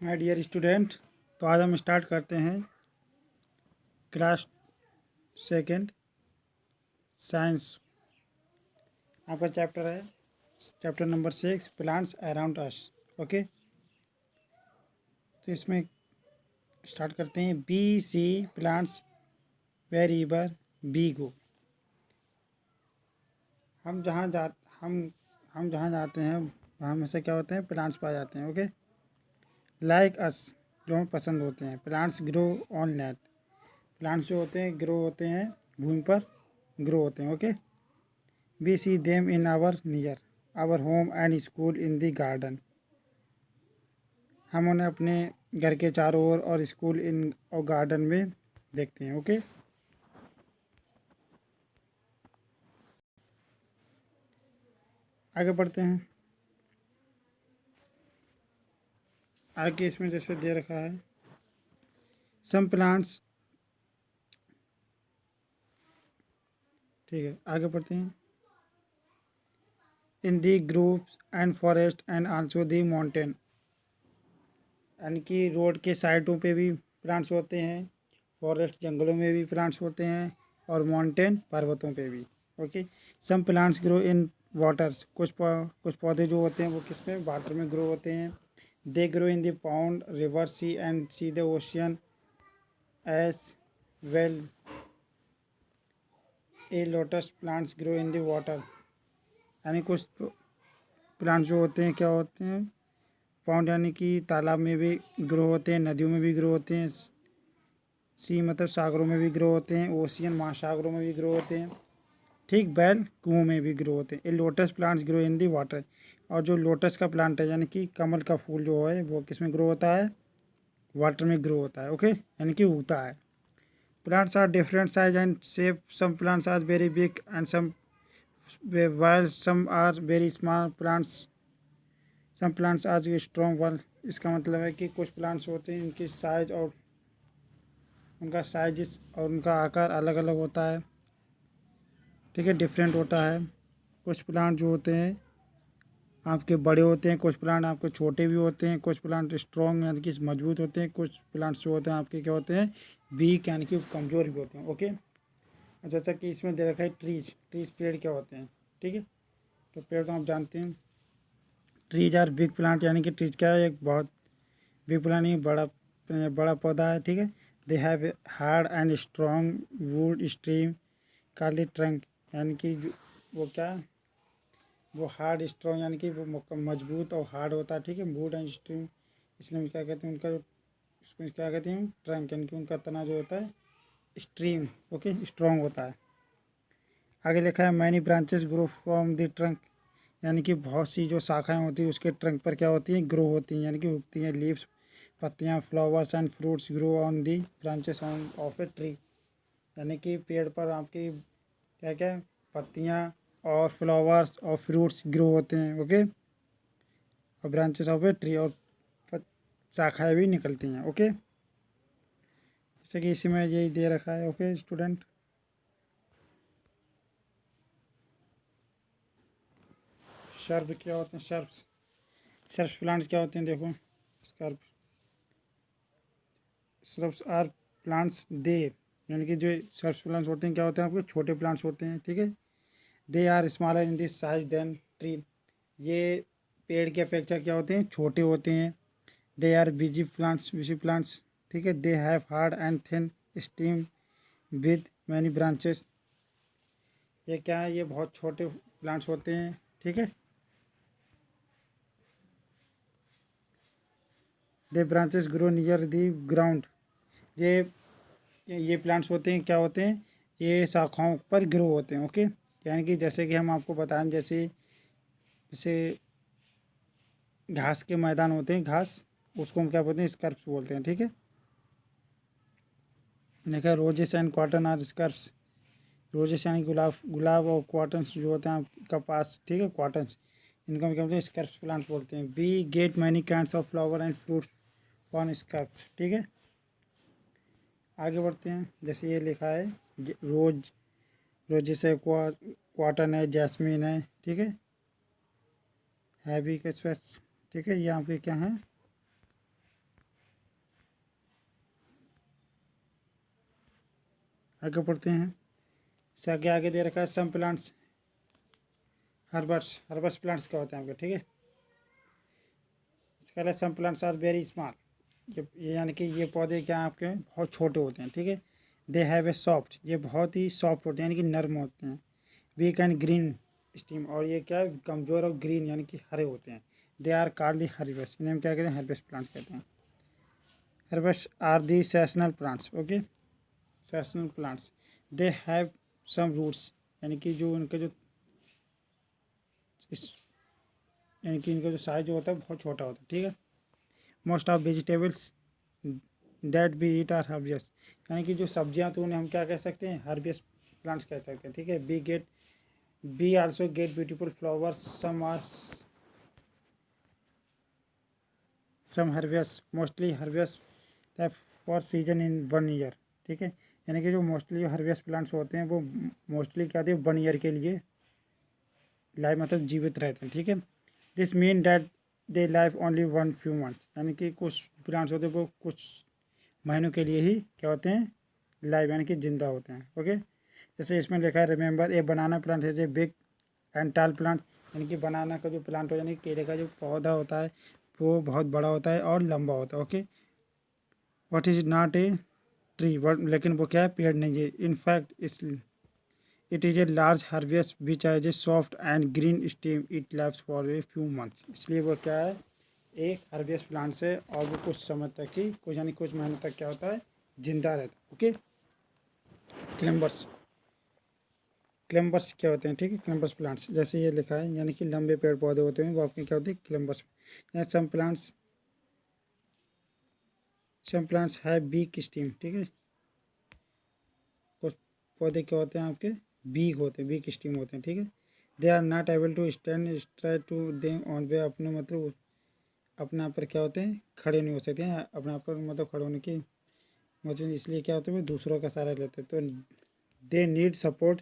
My dear student, तो आज हम स्टार्ट करते हैं क्लास सेकंड साइंस। आपका चैप्टर है chapter number 6 plants around us. Okay, तो इसमें स्टार्ट करते हैं। We see plants wherever we go. हम जहाँ जा हम जहाँ जाते हैं वहाँ हमेशा क्या होते हैं, प्लांट्स पाए जाते हैं। ओके, लाइक अस, जो हमें पसंद होते हैं। Plants grow on land. Plants जो होते हैं ग्रो होते हैं भूमि पर ग्रो होते हैं। Okay, we see them in our near our home and school in the garden. हम उन्हें अपने घर के चारों ओर और स्कूल इन और गार्डन में देखते हैं। ओके, आगे बढ़ते हैं। आगे इसमें जैसे दे रखा है, सम प्लांट्स। ठीक है, आगे बढ़ते हैं। In the groups and forest and also the mountain. यानी कि रोड के साइडों पे भी प्लांट्स होते हैं, फॉरेस्ट जंगलों में भी प्लांट्स होते हैं, और माउंटेन पर्वतों पे भी। Okay, some plants grow in waters. कुछ पौधे जो होते हैं वो किस में, वाटर में ग्रो होते हैं। They grow in the pond river sea and sea the ocean as well. A lotus plants grow in the water. यानी कुछ प्लांट्स जो होते हैं क्या होते हैं, पाउंड यानी कि तालाब में भी ग्रो होते हैं, नदियों में भी ग्रो होते हैं। सी मतलब सागरों में भी ग्रो होते हैं, ओशियन महासागरों में भी ग्रो होते हैं। ठीक, बैल कुओं में भी ग्रो होते हैं। ये lotus plants grow in the water. और जो लोटस का प्लांट है यानी कि कमल का फूल जो है वो किस में ग्रो होता है, वाटर में ग्रो होता है। ओके, यानी कि उगता है। Plants are different size and shape. Some plants are very big and while some are very small plants. Some plants are strong one. इसका मतलब है कि कुछ प्लांट्स होते हैं इनकी साइज और उनका आकार अलग अलग होता है। ठीक है, डिफरेंट होता है। कुछ प्लांट जो होते हैं आपके बड़े होते हैं, कुछ प्लांट आपके छोटे भी होते हैं। कुछ प्लांट स्ट्रॉन्ग यानी कि मजबूत होते हैं, कुछ प्लांट्स जो होते हैं आपके क्या होते हैं, वीक यानी कि कमज़ोर भी होते हैं। ओके, जैसा कि इसमें दे रखा है ट्रीज पेड़ क्या होते हैं। ठीक है, तो पेड़ तो आप जानते हैं। ट्रीज आर बिग प्लांट, यानी कि ट्रीज क्या है, एक बहुत बिग प्लांट ही बड़ा पौधा है। ठीक है, they have hard and strong would stream Kali trunk. यानी कि वो क्या, वो हार्ड स्ट्रॉन्ग यानी कि वो मजबूत और हार्ड होता है। ठीक है, वुड एंड स्ट्रीम, इसलिए क्या कहते हैं उनका उसको क्या कहते हैं, ट्रंक, यानी कि उनका तना जो होता है स्ट्रीम। ओके, स्ट्रॉन्ग होता है। आगे लिखा है many branches grow from the trunk. यानी कि बहुत सी जो शाखाएं होती हैं उसके ट्रंक पर क्या होती हैं, ग्रो होती हैं, यानी कि उगती हैं। लीव्स, पत्तियां, flowers and fruits grow on the branches on off a tree. यानी कि पेड़ पर आपकी क्या क्या पत्तियां और फ्लावर्स और फ्रूट्स ग्रो होते हैं। ओके, और ब्रांचेस ऑफ ए ट्री, और शाखाएँ भी निकलती हैं। ओके, जैसे कि इसी में यही दे रखा है। ओके स्टूडेंट, सर्प क्या होते हैं, सर्प्स प्लांट्स क्या होते हैं, देखो। स्कर्प सर्प्स आर प्लांट्स दे, यानी कि जो सर्प्स प्लांट्स होते हैं क्या होते हैं आपके, छोटे प्लांट्स होते हैं। ठीक है, they are smaller in this size than tree. ये पेड़ की अपेक्षा क्या होते हैं, छोटे होते हैं। They are bushy plants. ठीक है, they have hard and thin stem with many branches. ये क्या है, ये बहुत छोटे प्लांट्स होते हैं। ठीक है, they branches grow near the ground. ये ये प्लांट्स होते हैं क्या होते हैं, ये शाखाओं पर ग्रो होते हैं। ओके, यानी कि जैसे कि हम आपको बताएं, जैसे जैसे घास के मैदान होते हैं, घास, उसको हम क्या बोलते हैं, स्कर्प्स बोलते हैं। ठीक है, देखा roses and cotton are shrubs. Roses यानी गुलाब और कॉटन्स जो होते हैं कपास। ठीक है, कॉटन्स, इनको हम क्या बोलते हैं, स्कर्प्स प्लांट्स बोलते हैं। We get many kinds of flower and fruits from shrubs. ठीक है, आगे बढ़ते हैं। जैसे ये लिखा है रोजेस है, कॉटन है, जैस्मिन है। ठीक है, हैवी के स्वेट्स। ठीक है, यहाँ पे क्या है, आगे पढ़ते हैं। इससे आगे आगे दे रखा है सम प्लांट्स हर्बस प्लांट्स क्या होते हैं आपके, ठीक है। इसका है some plants are very small, ये यानी कि ये पौधे क्या आपके बहुत छोटे होते हैं, ठीक है। दे हैव ए सॉफ्ट, ये बहुत ही सॉफ्ट होते हैं यानी कि नर्म होते हैं। वीक एंड ग्रीन स्टीम, और ये क्या है कमज़ोर और ग्रीन यानी कि हरे होते हैं। They are called the herbs, इन्हें हम क्या कहते हैं हर्बस प्लांट कहते हैं। Herbs are the seasonal plants, okay seasonal plants. They have some roots, यानी कि जो उनके जो इस यानी कि इनका जो साइज जो होता है बहुत छोटा होता है, ठीक है। Most of vegetables that we eat are herbaceous, यानी कि जो सब्जियां तो उन्हें हम क्या कह सकते हैं हर्बियस प्लांट्स कह सकते हैं, ठीक है। We also get beautiful flowers, some herbaceous mostly herbaceous for season in 1 year, ठीक है। यानी कि जो मोस्टली हर्बियस प्लांट्स होते हैं वो मोस्टली क्या होते हैं 1 ईयर के लिए लाइव मतलब जीवित रहते हैं, ठीक है। This mean that they live only 1 few months, यानी कि कुछ प्लांट्स होते हैं वो कुछ महीनों के लिए ही क्या होते हैं लाइव यानी कि जिंदा होते हैं, ओके। जैसे इसमें लिखा है रिमेंबर ए बनाना प्लांट है बिग एंड टाल प्लांट, यानी कि बनाना का जो प्लांट हो यानी केले का जो पौधा होता है वो बहुत बड़ा होता है और लंबा होता है, okay. What is not a tree, लेकिन वो क्या है पेड़ नहीं है। In fact it is a large herbaceous which has a soft and green stem, it lives for a few months, इसलिए वो क्या है एक हर्बियस प्लांट से और वो कुछ समय तक ही कुछ यानी कुछ महीनों तक क्या होता है जिंदा रहता है, ओके। क्लेम्बर्स क्लेम्बर्स क्या होते हैं, ठीक है। क्लेम्बर्स प्लांट्स जैसे ये लिखा है यानी कि लंबे पेड़ पौधे होते हैं वो आपके क्या होते हैं climbers. Some plants have weak stem, ठीक है। कुछ पौधे क्या होते हैं आपके बीक होते हैं बीक स्टीम होते हैं, ठीक है। They are not able to stand try to they on way, अपने मतलब अपने आप पर क्या होते हैं खड़े नहीं हो सकते हैं, अपने आप पर मतलब खड़े होने की मतलब इसलिए क्या होता है वो दूसरों का सहारा लेते हैं, तो दे नीड सपोर्ट,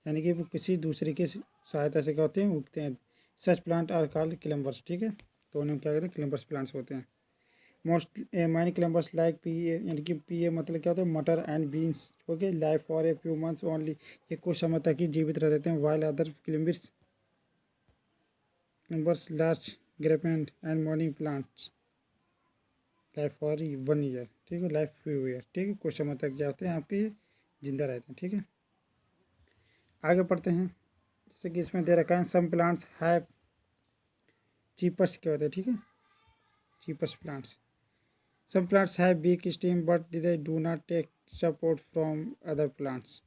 यानी कि वो किसी दूसरे की सहायता से क्या होते हैं उगते हैं। सच प्लांट आर कॉल्ड क्लेम्बर्स, ठीक है। तो उन्हें क्या कहते हैं क्लेम्बर्स प्लांट्स होते हैं। Most many climbers like pea, यानी कि पी ए मतलब क्या होता है मटर and beans, okay. Life for a few months only, ये कुछ समय तक ही जीवित रह जाते हैं। While other climbers large grapevine and morning plants life for 1 year, ठीक है। लाइफ फ्यू ईयर, ठीक है, कुछ समय तक क्या होते हैं आपके जिंदा रहते हैं, ठीक है। आगे पढ़ते हैं। जैसे कि इसमें दे रखा है सम प्लांट्स हैव चीपर्स क्या होते हैं, ठीक है creepers plants. Some plants have weak stem but they do not take support from other plants,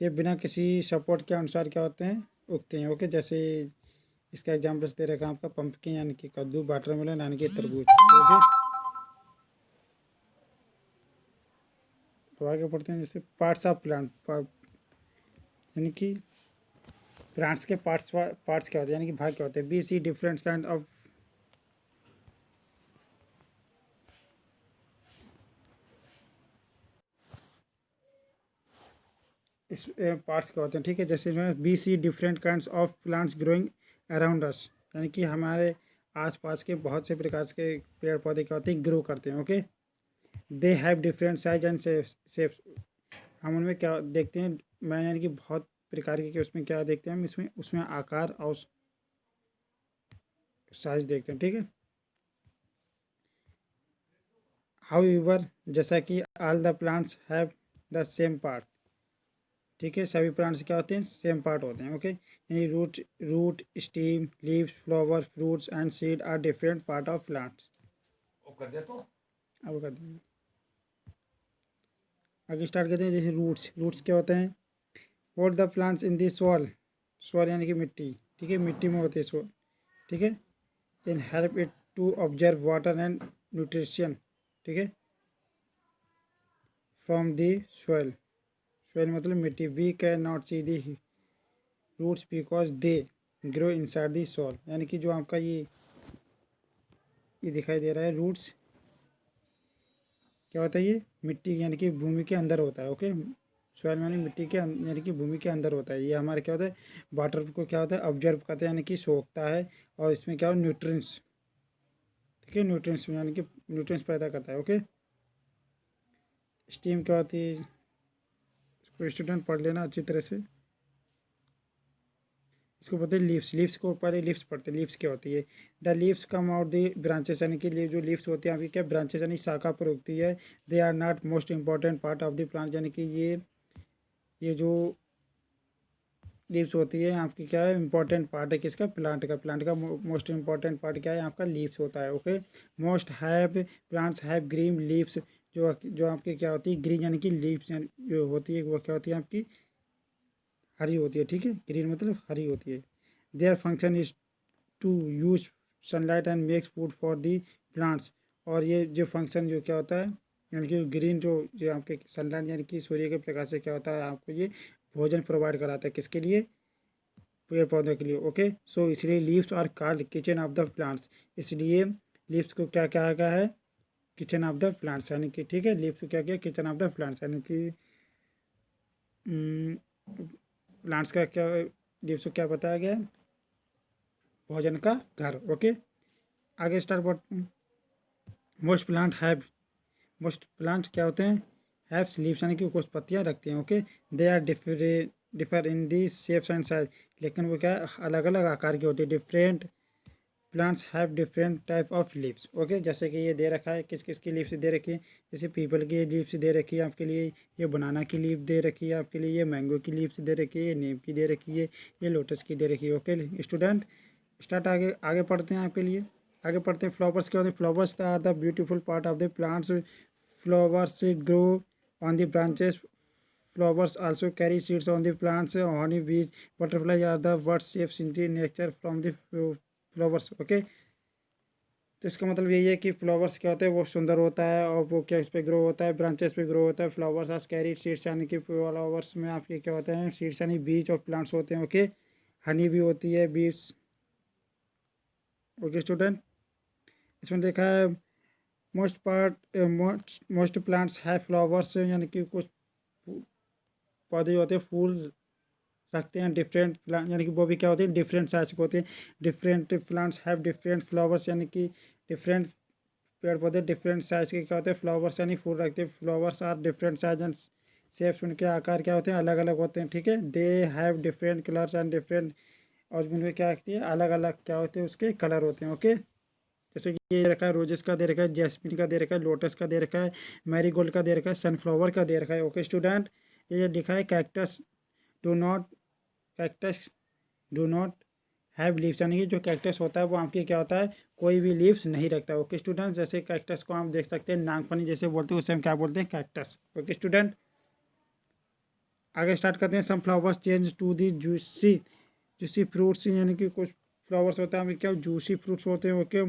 ये बिना किसी सपोर्ट के अनुसार क्या होते हैं उगते हैं, ओके। जैसे इसका एग्जाम्पल्स दे रखा है आपका पंपकिन यानी कि कद्दू, वाटरमेलन यानी कि तरबूज, ओके। तो आगे पढ़ते हैं। जैसे पार्ट्स ऑफ प्लांट, यानी कि प्लांट्स के पार्ट्स क्या होते हैं यानी कि भाग क्या होते हैं। We see different kind of इस पार्ट्स क्या होते हैं, ठीक है। जैसे we see different kinds of plants growing around us, यानी कि हमारे आसपास के बहुत से प्रकार के पेड़ पौधे क्या होते हैं ग्रो करते हैं, okay. They have different size and shapes, हम उनमें क्या देखते हैं मैं यानी कि बहुत प्रकार के उसमें क्या देखते हैं हम इसमें उसमें आकार और साइज देखते हैं, ठीक है। हाउएवर जैसा कि all the plants have the same part, ठीक है। सभी प्लांट्स क्या होते हैं सेम पार्ट होते हैं, ओके। यानी root stem leaves flower fruits and seed are different part of plants. अब कर देंगे आगे स्टार्ट करते हैं। जैसे रूट्स क्या होते हैं what the plants in this soil यानी कि मिट्टी, ठीक है मिट्टी में होते हैं सॉल, ठीक है। In help it to observe water and nutrition, ठीक है, फ्रॉम दी सॉइल मतलब मिट्टी। We cannot see the roots because they grow inside the soil, यानी कि जो आपका ये दिखाई दे रहा है रूट्स क्या होता है ये मिट्टी यानी कि भूमि के अंदर होता है, ओके। सॉइल यानी मिट्टी के यानी कि भूमि के अंदर होता है। ये हमारे क्या होता है वाटर को क्या होता है ऑब्जर्व करता है यानी कि सोखता है, और इसमें क्या हो न्यूट्रिएंट्स, ठीक है न्यूट्रिएंट्स यानी कि न्यूट्रिएंट्स पैदा करता है, ओके। स्टीम क्या होती है तो स्टूडेंट पढ़ लेना अच्छी तरह से। इसको बोलते हैं लीव्स। लीव्स को पहले लीव्स पढ़ते हैं। लीव्स क्या होती है? The leaves come out the branches, यानी कि लिए जो लीव्स होती हैं आपकी क्या ब्रांचेस यानी शाखा पर उगती है। They are not most important part of the plant, यानी कि ये जो लीव्स होती है आपकी क्या है इंपॉर्टेंट पार्ट है किसका? प्लांट का मोस्ट इंपॉर्टेंट पार्ट क्या है आपका? लीव्स होता है। Okay, most have plants have green leaves, जो आपकी क्या होती है ग्रीन, यानी कि लीव्स जो होती है वो क्या होती है आपकी हरी होती है। ठीक है, ग्रीन मतलब हरी होती है। Their function is to use sunlight and makes food for the plants, और ये जो फंक्शन जो क्या होता है यानी कि ग्रीन जो आपके सनलाइट यानी कि सूर्य के प्रकाश से क्या होता है आपको ये भोजन प्रोवाइड कराता है किसके लिए? पेड़ पौधों के लिए। ओके, सो इसलिए leaves are called kitchen of the plants, इसलिए लीव्स को क्या कहा गया है? किचन ऑफ द प्लांट्स, यानी कि ठीक है लीव्स को क्या किया? किचन ऑफ द प्लांट्स, यानी कि प्लांट्स का क्या लीव्स को क्या बताया गया है? भोजन का घर। ओके, आगे स्टार्ट करते हैं। Most plant have, most plant क्या होते हैं? हैव्स लीव्स, यानी कि कुछ पत्तियां रखती हैं। Okay, they are differ in the shapes and size, लेकिन वो क्या अलग अलग आकार की होती है। Different plants have different type of leaves. Okay, जैसे कि ये दे रखा है किस किस की लीव्स दे रखी है? जैसे पीपल की लीव्स दे रखी है आपके लिए, ये बनाना की लीव दे रखी है आपके लिए, ये मैंगो की लीव्स दे रखी है, ये नीम की दे रखी है, ये लोटस की दे रखी है। ओके स्टूडेंट, स्टार्ट आगे आगे पढ़ते हैं आपके लिए। आगे पढ़ते हैं फ्लावर्स क्या होते हैं? Flowers are the beautiful part of the plants. Flowers grow on the branches. Flowers also carry seeds on the plants. Honey bees, butterflies are the birds shapes in the nature from the flowers. Okay, तो इसका मतलब यही है कि flowers क्या होते हैं? वो सुंदर होता है और वो क्या इस पे ग्रो होता है? ब्रांचेस पे ग्रो होता है। फ्लावर्स आर कैरीड सीड्स, यानी कि फ्लावर्स में आपके क्या होते हैं? सीड्स यानी बीज और प्लांट्स होते हैं। ओके, हनी भी होती है, बीज। ओके स्टूडेंट, इसमें देखा है मोस्ट प्लांट्स है फ्लावर्स, यानी कि कुछ पौधे होते हैं फूल रखते हैं। डिफरेंट प्लांट यानी कि वो भी क्या होते हैं? डिफरेंट साइज के होते हैं। Different plants have different flowers, यानी कि डिफरेंट पेड़ पौधे डिफरेंट साइज के क्या होते हैं? फ्लावर्स यानी फूल रखते हैं। Flowers are different size and shapes, उनके आकार क्या होते हैं? अलग अलग होते हैं। ठीक है, they have different colours and different, और उनमें क्या होती है? अलग अलग क्या होते हैं? उसके कलर होते हैं। ओके, जैसे कि ये रखा है रोजेस का दे रखा है, जैस्मिन का दे रखा है, लोटस का दे रखा है, मैरीगोल्ड का दे रखा है, सनफ्लावर का दे रखा है। ओके स्टूडेंट, ये लिखा है cactus do not cactus do not have leaves, यानी कि जो कैक्टस होता है वो आपके क्या होता है? कोई भी लीव्स नहीं रखता। ओके स्टूडेंट, जैसे कैक्टस को आप देख सकते हैं नागफनी जैसे बोलते हैं, उसे हम क्या बोलते हैं? कैक्टस। ओके स्टूडेंट, आगे स्टार्ट करते हैं। Some flowers change to the juicy juicy fruits, यानी कि कुछ फ्लावर्स होता है क्या जूसी फ्रूट्स होते हैं। ओके,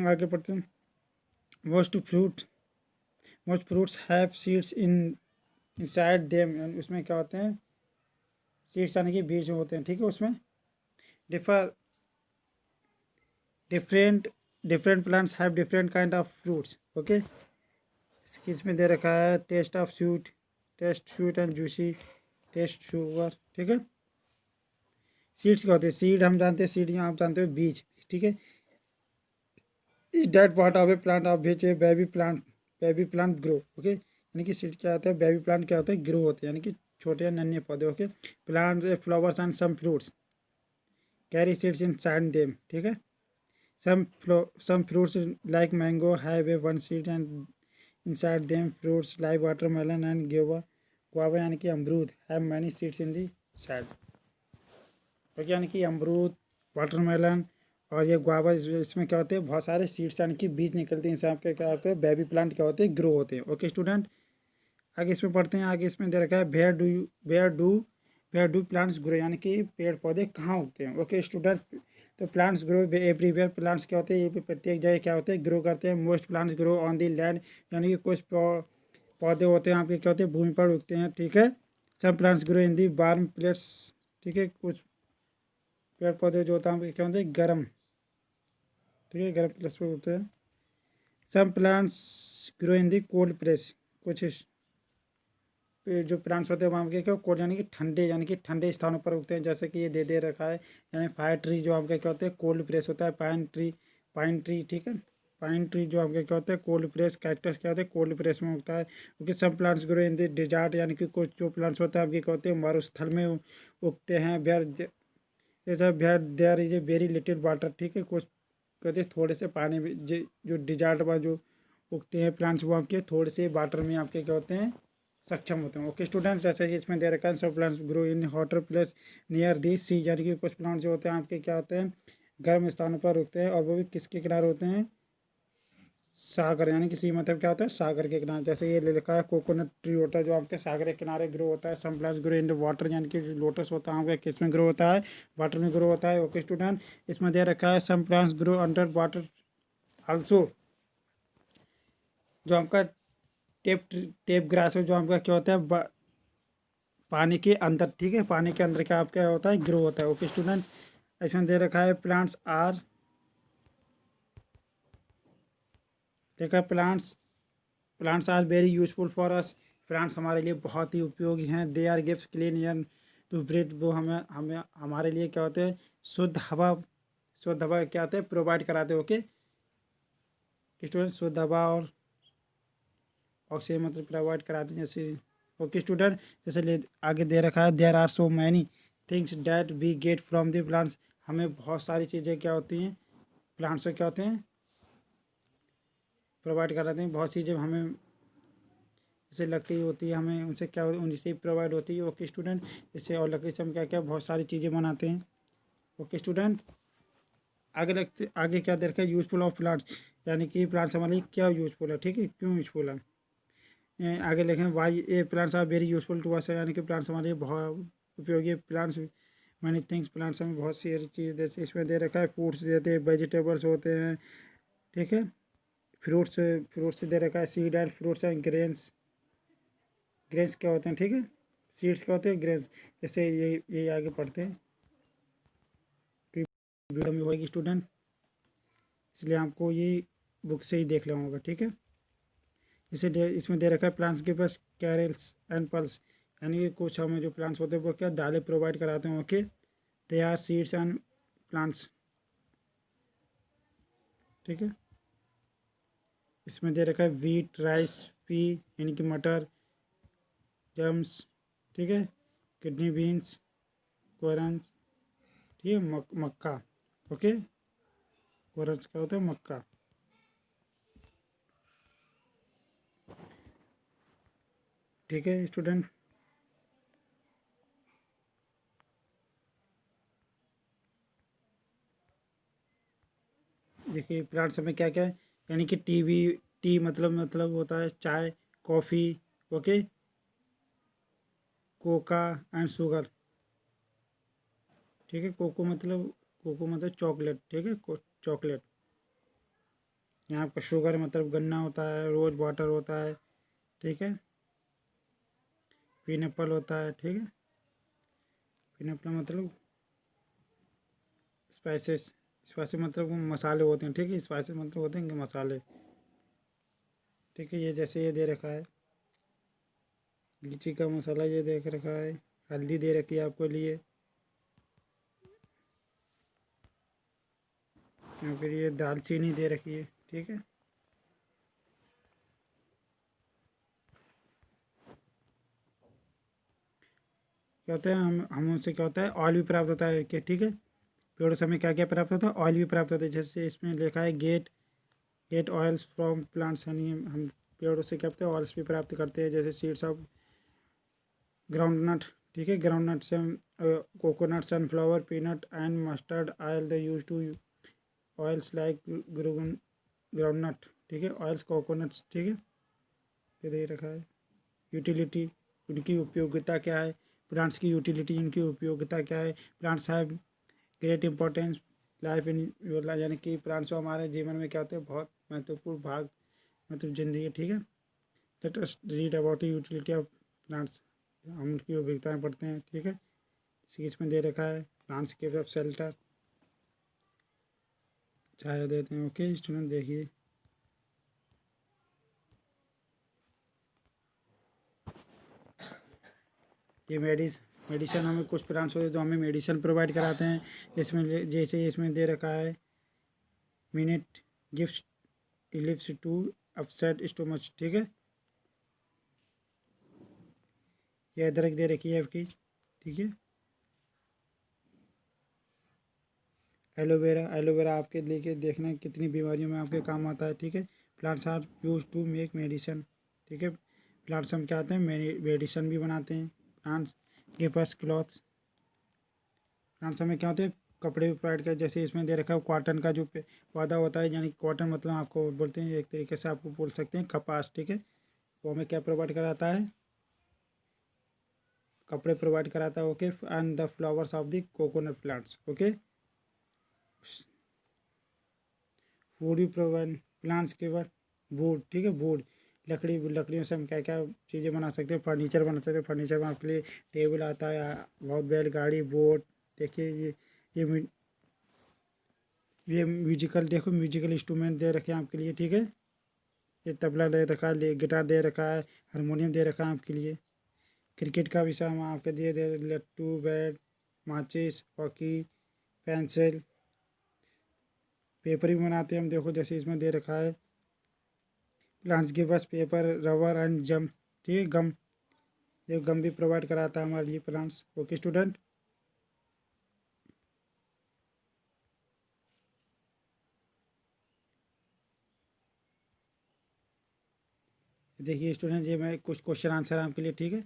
आगे पढ़ते हैं। Most fruit most fruits have seeds inside them, उसमें क्या होते हैं? सीड्स यानी कि बीज होते हैं। ठीक है, उसमें differ different different plants have different kind of fruits. Okay, इसमें दे रखा है taste sweet and juicy, taste sugar. ठीक है, सीड्स क्या होते हैं? सीड हम जानते हैं, सीड यहाँ आप जानते हो बीज। ठीक है, is that part of a plant of which a baby plant grow. Okay, यानी कि सीड क्या होता है? बेबी प्लांट क्या होता है? ग्रो होते हैं, यानी कि छोटे या नन्हे पौधे। Okay, plants flowers and some fruits carry seeds inside them. ठीक है, some fruits like mango have a one seed and inside them. Fruits like watermelon and guava यानी कि अमरूद have many seeds in the side। Okay, यानी कि अमरूद, watermelon और ये गुआवा, इसमें क्या होते हैं? बहुत सारे सीड्स यानी कि बीज निकलते हैं। इनसे आपके क्या होते हैं? बेबी प्लांट क्या होते हैं? ग्रो होते हैं। ओके स्टूडेंट, आगे इसमें पढ़ते हैं। आगे इसमें दे रखा है वेयर डू प्लांट्स ग्रो, यानी कि पेड़ पौधे कहाँ उगते हैं। ओके स्टूडेंट, तो प्लांट्स ग्रो एवरीवेयर। प्लांट्स क्या होते हैं? ये प्रत्येक जगह क्या होते हैं? ग्रो करते हैं। Most plants grow on the land, यानी कि कुछ पौधे होते हैं आपके क्या होते हैं? भूमि पर उगते हैं। ठीक है, सब plants grow in the warm place. ठीक है, कुछ पेड़ पौधे जो होते हैं क्या होते हैं? गर्म। ठीक है, गर्म प्लेस पे होते हैं। Some plants grow in the cold place, कुछ जो प्लांट्स होते हैं वहाँ के क्या कोल्ड यानी कि ठंडे, यानी कि ठंडे स्थानों पर उगते हैं। जैसे कि ये दे रखा है, यानी फायर ट्री जो आपका क्या होते हैं? कोल्ड प्लेस होता है। Pine tree. ठीक है, पाइन ट्री जो आपके क्या होता है कोल्ड प्रेस, कैक्टस क्या होता है कोल्ड प्रेस में उगता है। ओके, सब plants grow in the dessert, यानी कि कुछ जो प्लांट्स होता है आपके क्या होते हैं मरुस्थल में उगते हैं। वेयर जैसा where there is a very little water, ठीक है, कुछ कहते हैं थोड़े से पानी में जो डिजर्ट में जो उगते हैं प्लांट्स वो आपके थोड़े से वाटर में आपके क्या होते हैं सक्षम होते हैं। ओके स्टूडेंट्स, जैसे कि इसमें दे रखा है सब plants grow in hotter place near the sea, यानी कि कुछ प्लांट्स जो होते हैं आपके क्या होते हैं गर्म स्थानों पर उगते हैं और वो भी किसके किनारे होते हैं सागर, यानी कि सी मतलब क्या होता है सागर के किनारे। जैसे ये ले लिखा है कोकोनट ट्री होता है जो आपके सागर के किनारे ग्रो होता है। Some plants grow in the water, यानी कि लोटस होता है आपका किस में ग्रो होता है वाटर में ग्रो होता है। ओके स्टूडेंट, इसमें दे रखा है some plants grow under water also, जो आपका टेप टेप ग्रास है जो आपका क्या होता है पानी के अंदर, ठीक है, पानी के अंदर क्या आपका होता है ग्रो होता है। ओके स्टूडेंट, इसमें दे रखा है प्लांट्स आर, देखा है plants are very useful for us, plants हमारे लिए बहुत ही उपयोगी हैं। They are gives clean air to breathe, वो हमें हमें हमारे लिए क्या होते हैं शुद्ध हवा क्या होते हैं प्रोवाइड कराते हैं। ओके स्टूडेंट, शुद्ध हवा और ऑक्सीजन मतलब प्रोवाइड कराते हैं जैसे। ओके स्टूडेंट, जैसे आगे दे रखा है there are so many things that we get from the plants, हमें बहुत सारी चीज़ें क्या होती हैं प्लांट्स से क्या होते हैं प्रोवाइड कराते हैं। बहुत चीज़ें हमें जैसे लकड़ी होती है हमें उनसे क्या उनसे प्रोवाइड होती है। ओके स्टूडेंट, इससे और लकड़ी से हम क्या क्या बहुत सारी चीज़ें बनाते हैं। ओके स्टूडेंट, आगे क्या दे रखा है यूजफुल ऑफ प्लांट्स, यानी कि प्लांट्स हमारे लिए क्या यूजफुल है, ठीक है, क्यों यूजफुल है। आगे लिखें why a plants are very useful to us, यानी कि प्लांट्स हमारे लिए बहुत उपयोगी है। प्लांट्स मैनी थिंग्स, प्लांट्स हमें बहुत सी चीज़ जैसे इसमें दे रखा है फ्रूट्स देते हैं, वेजिटेबल्स होते हैं, ठीक है, फ्रूट्स फ्रूट्स दे रखा है seed and fruits and grains क्या होते हैं, ठीक है, सीड्स क्या होते हैं ग्रेन्स। जैसे ये आगे पढ़ते हैं वीडियो में होगी स्टूडेंट, इसलिए आपको ये बुक से ही देख लेना होगा, ठीक है। इसमें दे रखा है प्लांट्स के पास कैरल्स एंड पल्स, यानी कि कुछ हमें जो प्लांट्स होते हैं वो क्या दालें प्रोवाइड कराते हैं। Okay, they are seeds and plants, ठीक है। इसमें दे रखा है वीट राइस पी, यानी कि मटर, जम्स, ठीक है, किडनी बीन्स, कोरन्स, ठीक है, मक्का। ओके, कोरन्स क्या होता है मक्का, ठीक है स्टूडेंट। देखिए प्लांट्स में क्या क्या है, यानी कि टी मतलब होता है चाय, coffee, okay, Coca and sugar, ठीक है, कोको मतलब चॉकलेट, ठीक है, चॉकलेट। यहाँ आपका शुगर मतलब गन्ना होता है, रोज वाटर होता है, ठीक है, पाइनएप्पल होता है, ठीक है, पाइनएप्पल मतलब स्पाइसेस, स्पाइसेस मतलब वो मसाले होते हैं, ठीक है, स्पाइसेस मतलब होते हैं कि मसाले, ठीक है। ये जैसे ये दे रखा है लीची का मसाला, ये देख रखा है हल्दी दे रखी है आपको लिए, या फिर ये दालचीनी दे रखी है, ठीक है। क्या होता है हम उनसे क्या होता है ऑयल भी प्राप्त होता है कि, ठीक है, पेड़ों से हमें क्या क्या प्राप्त होता है ऑयल भी प्राप्त होता है। जैसे इसमें लिखा है गेट ऑयल्स फ्रॉम प्लांट्स, यानी हम पेड़ों से क्या करते हैं ऑयल्स भी प्राप्त करते हैं, जैसे सीड्स ऑफ ग्राउंडनट, ठीक है, ग्राउंडनट से हम coconut, sunflower, peanut and mustard oil the use to oils like groundnut, ठीक है, ऑयल्स कोकोनट्स, ठीक है, ये दे रखा है। यूटिलिटी, उनकी उपयोगिता क्या है, प्लांट्स की यूटिलिटी, इनकी उपयोगिता क्या है। Plants have great importance life in your life, यानी कि प्लांट्स हमारे जीवन में क्या होते हैं बहुत महत्वपूर्ण भाग मतलब जिंदगी, ठीक है। Let us read about the utility of plants, हम उनकी उपयोगिताएँ पढ़ते हैं, ठीक है। इसी इसमें दे रखा है प्लांट्स के शेल्टर, छाया देते हैं। ओके स्टूडेंट, देखिए ये मेडिसन हमें कुछ प्लांट्स होते हैं तो हमें मेडिसन प्रोवाइड कराते हैं। इसमें जैसे इसमें दे रखा है mint gift ellipse to upset stomach, ठीक है। ये अदरक दे रखी है आपकी, ठीक है। एलोवेरा, एलोवेरा आपके लेके देखना कितनी बीमारियों में आपके काम आता है, ठीक है। Plants are use to make medicine, ठीक है। प्लांट्स हम क्या आते हैं, मेडिसन भी बनाते हैं। Plants give us cloth, plants हमें क्या होते हैं, कपड़े भी प्रोवाइड कर, जैसे इसमें दे रखा है कॉटन का जो पौधा होता है, यानी कॉटन मतलब आपको बोलते हैं, एक तरीके से आपको बोल सकते हैं कपास, ठीक है। वो हमें क्या प्रोवाइड कराता है, कपड़े प्रोवाइड कराता है, okay. And the flowers of the coconut plants, okay. Would भी प्रोवाइड, प्लांट्स के बाद वुड, ठीक है, वुड लकड़ियों से हम क्या क्या चीज़ें बना सकते हैं, फर्नीचर बना सकते हैं। फर्नीचर में आपके लिए टेबल आता है, बहुत बैलगाड़ी, बोट। देखिए ये ये म्यूजिकल, देखो म्यूजिकल इंस्ट्रूमेंट दे रखे हैं आपके लिए, ठीक है। ये तबला दे रखा है, गिटार दे रखा है, हारमोनियम दे रखा है आपके लिए। क्रिकेट का भी सामान आपके दिए दे, लट्टू, बैट, माचिस, हॉकी, पेंसिल। पेपर भी बनाते हैं हम, देखो जैसे इसमें दे रखा है प्लांट्स के पास पेपर, रबर एंड जम, ठीक है, गम। ये गम भी प्रोवाइड कराता है हमारे लिए प्लांट्स, ओके स्टूडेंट। देखिए स्टूडेंट, ये मैं कुछ क्वेश्चन आंसर आपके लिए, ठीक है।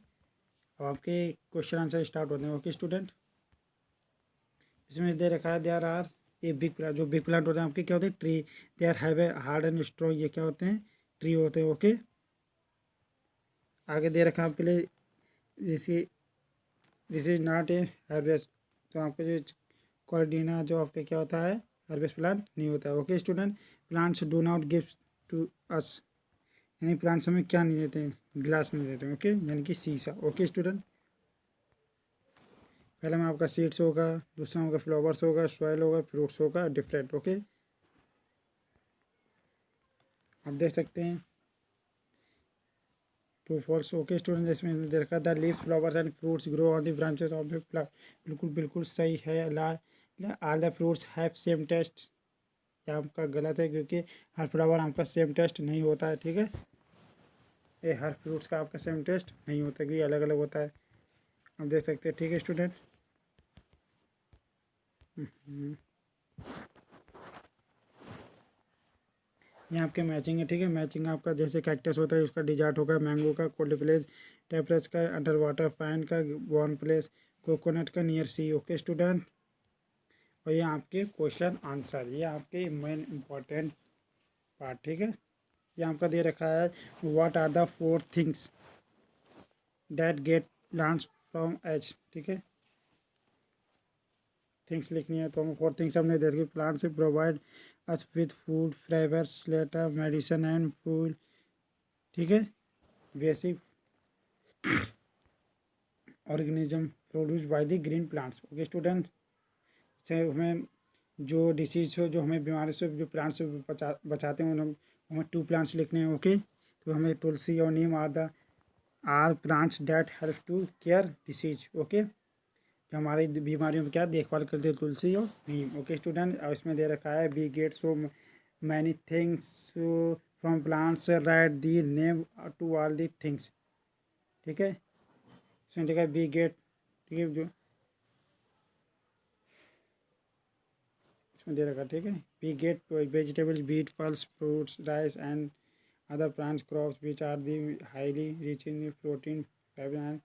अब आपके क्वेश्चन आंसर स्टार्ट होते हैं, ओके स्टूडेंट। इसमें दे रखा है देयर आर ये बिग प्लांट, जो बिग प्लांट होते हैं आपके क्या होते हैं, tree. They are have a hard and strong, ये क्या होते हैं, ट्री होते हैं, ओके। आगे दे रखा है आपके लिए, जैसे this is not A harvest, तो आपके जो कॉर्डिना जो आपके क्या होता है, हार्वेस्ट प्लांट नहीं होता है, okay student. Plants do not give to us, यानी प्लांट्स हमें क्या नहीं देते हैं, ग्लास नहीं देते हैं, ओके, यानी कि शीशा, ओके स्टूडेंट। पहला में आपका सीड्स होगा, दूसरा में आपका फ्लावर्स होगा, सॉइल होगा, फ्रूट्स होगा, डिफरेंट, ओके। आप देख सकते हैं ट्रू फॉल्स, ओके स्टूडेंट। इसमें दे रखा the leaves, flowers and fruits grow on the branches of the flower, बिल्कुल बिल्कुल सही है। All the fruits have same taste, ये आपका गलत है, क्योंकि हर फ्लावर आपका सेम टेस्ट नहीं होता है, ठीक है। ये हर फ्रूट्स का आपका सेम टेस्ट नहीं होता, क्योंकि अलग अलग होता है, आप देख सकते हैं, ठीक है स्टूडेंट। ये आपके मैचिंग है, ठीक है। मैचिंग आपका जैसे कैक्टस होता है, उसका डिजार्ट होगा, मैंगो का कोल्ड प्लेस, टेपरस का अंडर वाटर, पाइन का वार्म प्लेस, कोकोनट का नियर सी, ओके स्टूडेंट। और ये आपके क्वेश्चन आंसर, ये आपके मेन इंपॉर्टेंट पार्ट, ठीक है। ये आपका दे रखा है what are the 4 things that get plants from as, ठीक है। थिंग्स लिखनी है, तो हम 4 थिंग्स हमने दे रखी, प्लांट से provide us with food, flavours, Slater, medicine and food, ठीक है। Basic organism produce by the green plants, okay student. चाहे हमें जो डिसीज हो, जो हमें बीमारी से, जो प्लांट्स से बचाते हैं, हमें 2 प्लांट्स लिखने हैं, ओके। तो हमें तुलसी और neem are plants that help to care disease, okay. जो हमारी बीमारियों में क्या देखभाल करते हैं, तुलसी और नीम, ओके स्टूडेंट। और इसमें दे रखा है we get so many things from plants, write the name to all the things, ठीक है। इसमें देखा वी गेट, ठीक है, जो इसमें दे रखा, ठीक है। We get vegetables, beet, pulses, fruits, rice and other plants crops which are the highly rich in protein, fibre and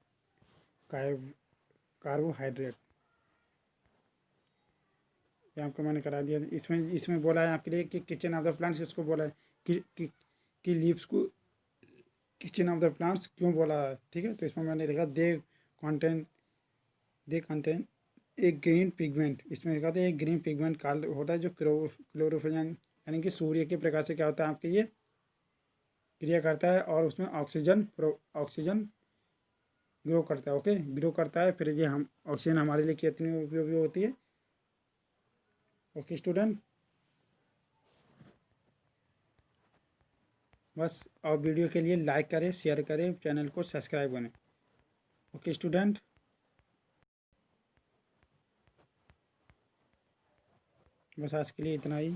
carbohydrate. ये आपको मैंने करा दिया। इसमें इसमें बोला है आपके लिए कि किचन ऑफ द प्लांट्स, इसको बोला है कि लीव्स को किचन ऑफ द प्लांट्स क्यों बोला है, ठीक है। तो इसमें मैंने देखा कॉन्टेन दे कंटेन एक ग्रीन पिगमेंट, इसमें लिखा था एक ग्रीन पिगमेंट काल होता है, जो क्लोरोफिल यानी कि सूर्य के प्रकाश से क्या होता है आपके, ये क्रिया करता है, और उसमें ऑक्सीजन ग्रो करता है, ओके, ग्रो करता है। फिर ये हम ऑक्सीजन हमारे लिए कितनी उपयोगी होती है, ओके स्टूडेंट। बस, और वीडियो के लिए लाइक करें, शेयर करें, चैनल को सब्सक्राइब करें, ओके स्टूडेंट। बस आज के लिए इतना ही।